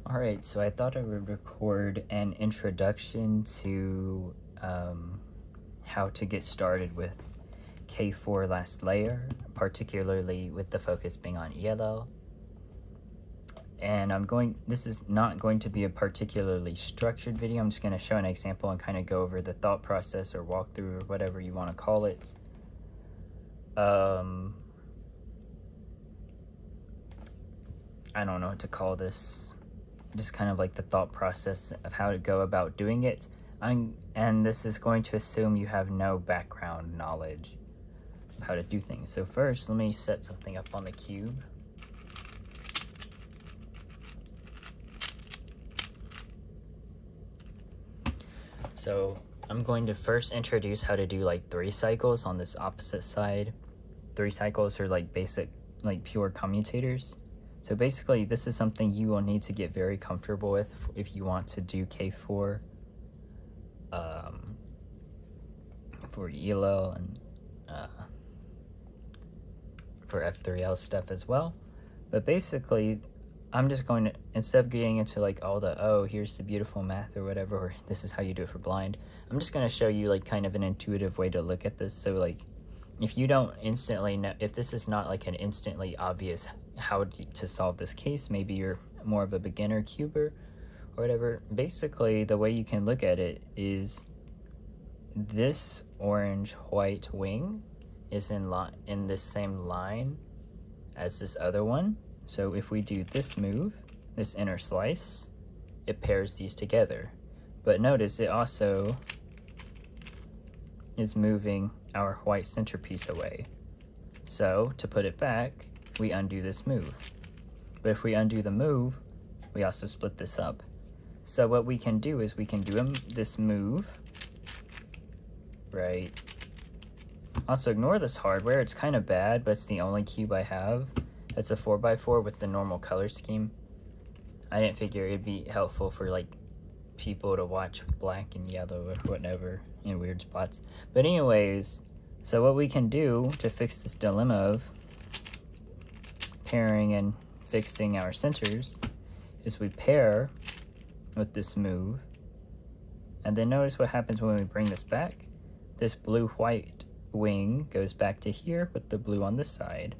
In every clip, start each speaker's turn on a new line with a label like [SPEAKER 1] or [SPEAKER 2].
[SPEAKER 1] Alright, so I thought I would record an introduction to how to get started with K4 last layer, particularly with the focus being on ELL. And this is not going to be a particularly structured video. I'm just going to show an example and kind of go over the thought process or walkthrough or whatever you want to call it. I don't know what to call this. Just kind of like the thought process of how to go about doing it. And this is going to assume you have no background knowledge of how to do things. So first, let me set something up on the cube. So I'm going to first introduce how to do like 3 cycles on this opposite side. 3 cycles are like basic, like pure commutators. So basically, this is something you will need to get very comfortable with if you want to do K4 for ELL and for F3L stuff as well. But basically, I'm just going to, instead of getting into like all the, oh, here's the beautiful math or whatever, or this is how you do it for blind, I'm just going to show you like kind of an intuitive way to look at this. So like, if you don't instantly know, if this is not like an instantly obvious how to solve this case, maybe you're more of a beginner cuber or whatever, basically the way you can look at it is this orange white wing is in this same line as this other one. So if we do this move, this inner slice, it pairs these together. But notice it also is moving our white centerpiece away. So to put it back, we undo this move. But if we undo the move, we also split this up. So what we can do is we can do this move, right? Also ignore this hardware, it's kind of bad, but it's the only cube I have. It's a 4x4 with the normal color scheme. I didn't figure it'd be helpful for like people to watch black and yellow or whatever in weird spots. But anyways, so what we can do to fix this dilemma of pairing and fixing our centers is we pair with this move, and then notice what happens when we bring this back. This blue-white wing goes back to here with the blue on this side.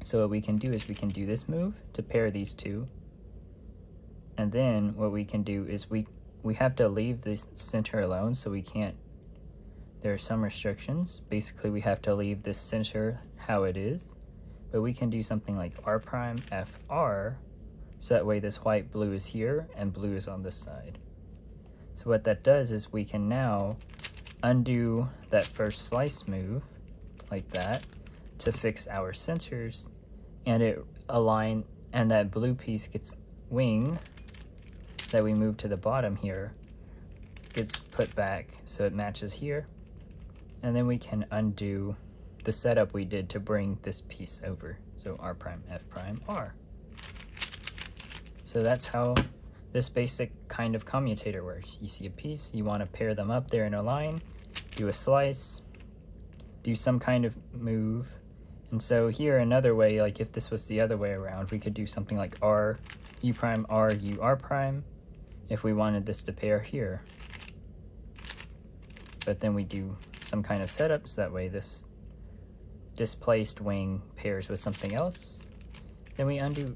[SPEAKER 1] So what we can do is we can do this move to pair these two, and then what we can do is we have to leave this center alone, so we can't, there are some restrictions. Basically we have to leave this center how it is, but we can do something like R prime FR, so that way this white blue is here and blue is on this side. So what that does is we can now undo that first slice move like that to fix our centers, and it align, and that blue piece gets wing that we move to the bottom here gets put back so it matches here, and then we can undo the setup we did to bring this piece over. So R prime F prime R. So that's how this basic kind of commutator works. You see a piece, you want to pair them up there in a line, do a slice, do some kind of move. And so here another way, like if this was the other way around, we could do something like R, U prime, R, U, R prime, if we wanted this to pair here. But then we do some kind of setup, so that way this displaced wing pairs with something else. Then we undo.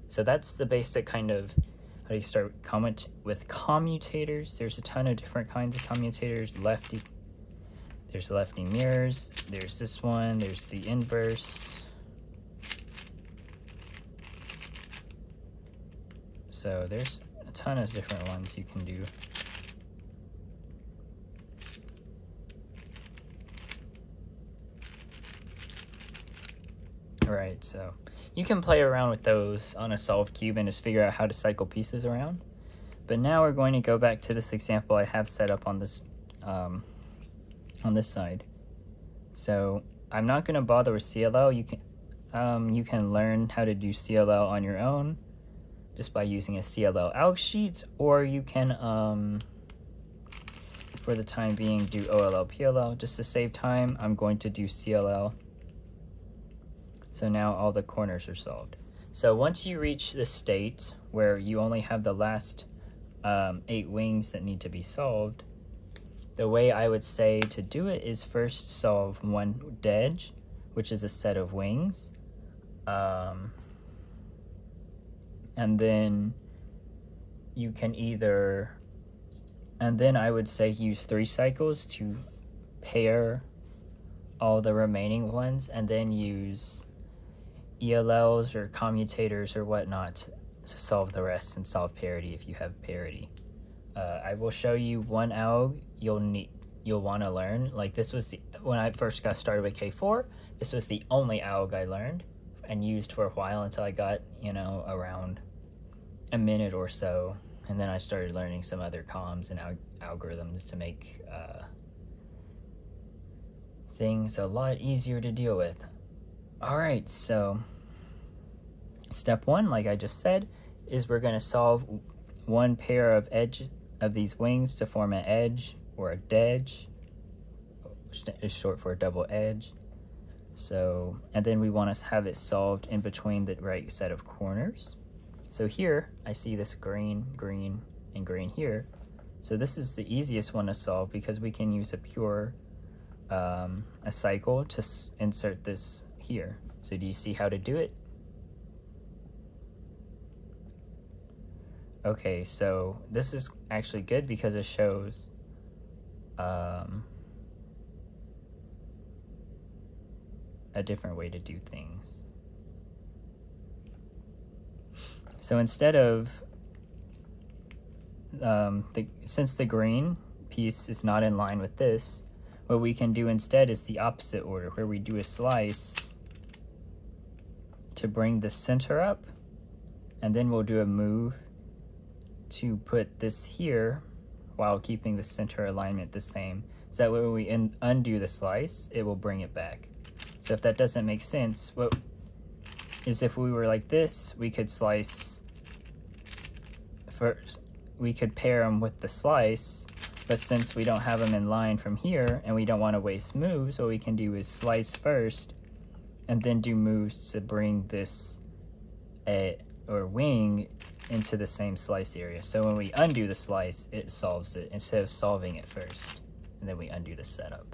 [SPEAKER 1] So that's the basic kind of how do you start with commutators. There's a ton of different kinds of commutators. There's lefty mirrors, there's this one, there's the inverse. So there's a ton of different ones you can do. Alright, so you can play around with those on a solved cube and just figure out how to cycle pieces around. But now we're going to go back to this example I have set up on this side. So I'm not going to bother with CLL. You can learn how to do CLL on your own just by using a CLL ALG sheet, or you can for the time being do OLL PLL. Just to save time, I'm going to do CLL. So now all the corners are solved. So once you reach the state where you only have the last 8 wings that need to be solved, the way I would say to do it is first solve one edge, which is a set of wings. And then you can and then I would say use 3 cycles to pair all the remaining ones, and then use ELLs or commutators or whatnot to solve the rest and solve parity if you have parity. I will show you one alg you'll want to learn. Like this was when I first got started with K4, this was the only alg I learned and used for a while until I got, around a minute or so. And then I started learning some other comms and algorithms to make things a lot easier to deal with. All right, so step 1, like I just said, is we're going to solve one pair of these wings to form an edge or a dedge, which is short for a double edge. So, and then we want to have it solved in between the right set of corners. So here I see this green, green, and green here. So this is the easiest one to solve because we can use a pure a cycle to insert this here. So do you see how to do it? Okay, so this is actually good because it shows a different way to do things. So instead of since the green piece is not in line with this, what we can do instead is the opposite order, where we do a slice to bring the center up, and then we'll do a move to put this here while keeping the center alignment the same. So that way when we undo the slice, it will bring it back. So if that doesn't make sense, what is if we were like this, we could slice first. We could pair them with the slice, but since we don't have them in line from here and we don't want to waste moves, what we can do is slice first and then do moves to bring this wing into the same slice area. So when we undo the slice, it solves it instead of solving it first, and then we undo the setup.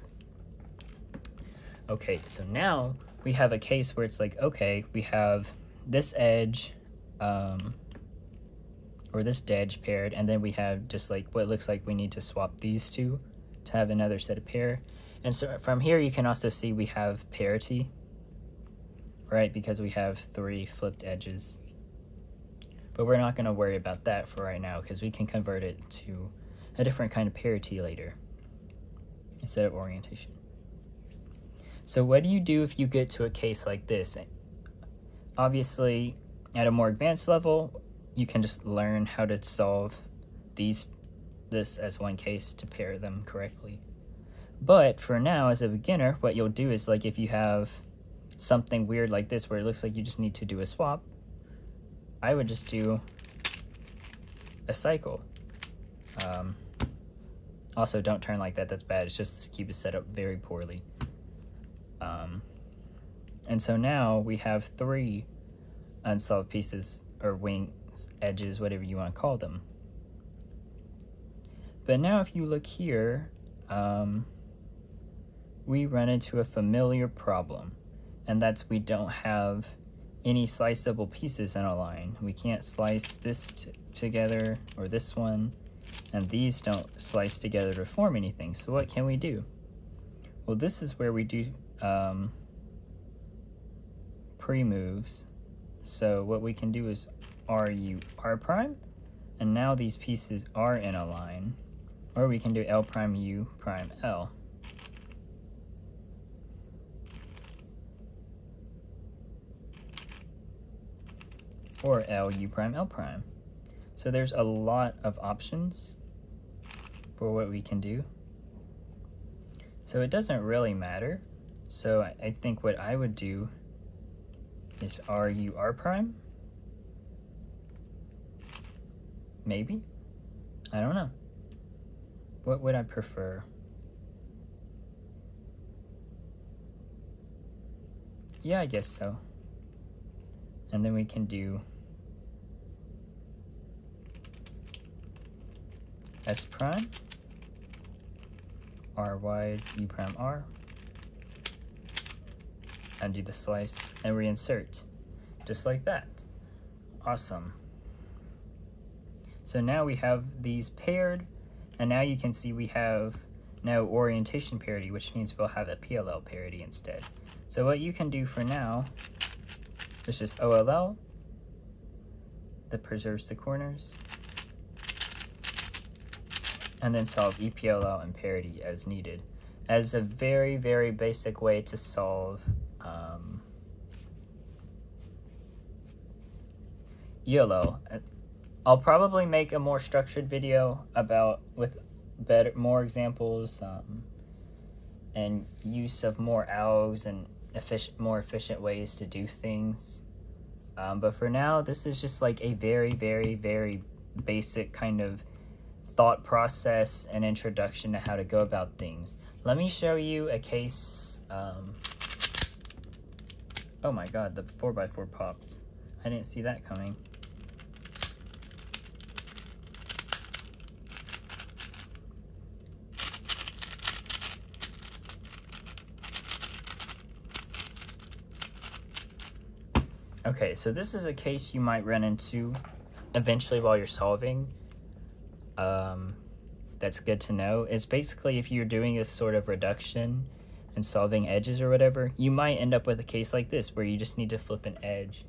[SPEAKER 1] Okay, so now we have a case where it's like, okay, we have this edge or this dedge paired, and then we have just like what looks like we need to swap these two to have another set of pair. And so from here you can also see we have parity, right? Because we have 3 flipped edges. But we're not going to worry about that for right now because we can convert it to a different kind of parity later instead of orientation. So what do you do if you get to a case like this? Obviously, at a more advanced level, you can just learn how to solve this as one case to pair them correctly. But for now, as a beginner, what you'll do is, like, if you have something weird like this where it looks like you just need to do a swap, I would just do a cycle. Also, don't turn like that, that's bad. It's just keep it set up very poorly. And so now we have 3 unsolved pieces, or wings, edges, whatever you want to call them. But now if you look here, we run into a familiar problem, and that's we don't have any sliceable pieces in a line. We can't slice this together, or this one, and these don't slice together to form anything. So what can we do? Well, this is where we do pre-moves. So what we can do is RU R prime, and now these pieces are in a line, or we can do L prime U prime L. Or L U prime L prime. So there's a lot of options for what we can do. So it doesn't really matter. So I think what I would do is RU R prime. Maybe? I don't know. What would I prefer? Yeah, I guess so. And then we can do S prime, R wide, U prime R, undo the slice, and reinsert, just like that. Awesome. So now we have these paired, and now you can see we have no orientation parity, which means we'll have a PLL parity instead. So what you can do for now is just OLL, that preserves the corners, and then solve EPLL and parity as needed, as a very, very basic way to solve ELL. I'll probably make a more structured video about with more examples and use of more algs and more efficient ways to do things. But for now, this is just like a very, very, very basic kind of thought process and introduction to how to go about things. Let me show you a case. Oh my god, the 4x4 popped. I didn't see that coming. Okay, so this is a case you might run into eventually while you're solving. That's good to know. It's basically if you're doing this sort of reduction and solving edges or whatever, you might end up with a case like this where you just need to flip an edge.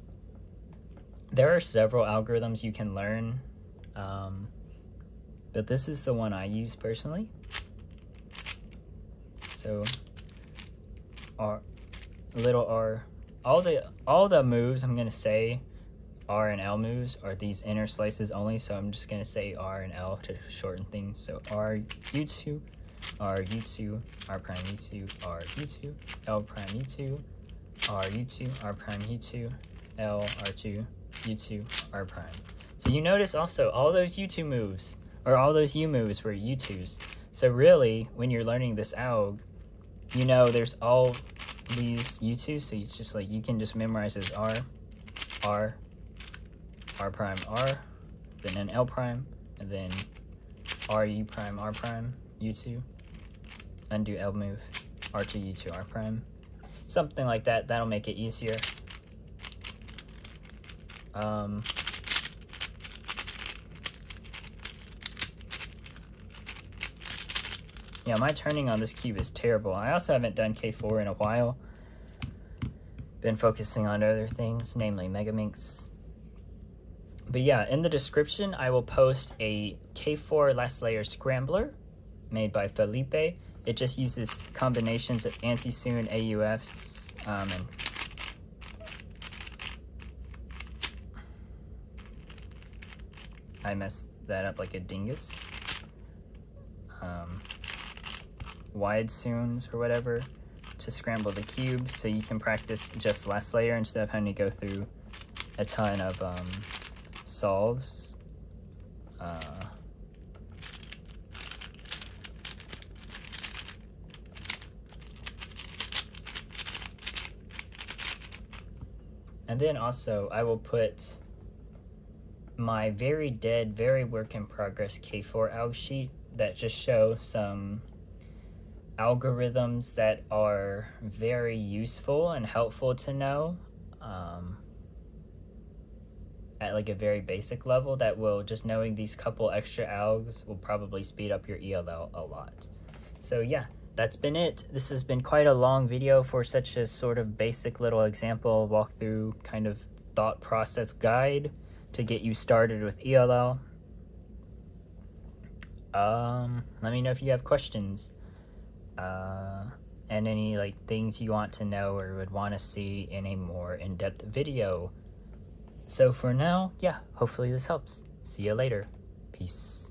[SPEAKER 1] There are several algorithms you can learn, but this is the one I use personally. So little r, all the moves I'm gonna say R and L moves are these inner slices only, so I'm just gonna say R and L to shorten things. So R U2, R U2, R prime U2, R U2, L prime U2, R U2, R prime U2, L R2, U2, R prime. So you notice also all those U2 moves, or all those U moves were U2s. So really, when you're learning this alg, you know there's all these U2s, so it's just like you can just memorize as R, R, R prime, R, then an L prime, and then R, U prime, R prime, U2, undo L move, R2, U2, R prime. Something like that, that'll make it easier. Yeah, my turning on this cube is terrible. I also haven't done K4 in a while. Been focusing on other things, namely Megaminx. But yeah, in the description, I will post a K4 last layer scrambler made by Felipe. It just uses combinations of anti-soon AUFs and I messed that up like a dingus. Wide soons or whatever to scramble the cube, so you can practice just last layer instead of having to go through a ton of solves. And then also I will put my very dead, very work in progress K4 alg sheet that just show some algorithms that are very useful and helpful to know at like a very basic level, that will just knowing these couple extra algs will probably speed up your ELL a lot. So yeah, that's been it. This has been quite a long video for such a sort of basic little example walkthrough kind of thought process guide to get you started with ELL. Let me know if you have questions and any like things you want to know or would want to see in a more in-depth video. So for now, yeah, hopefully this helps. See you later. Peace.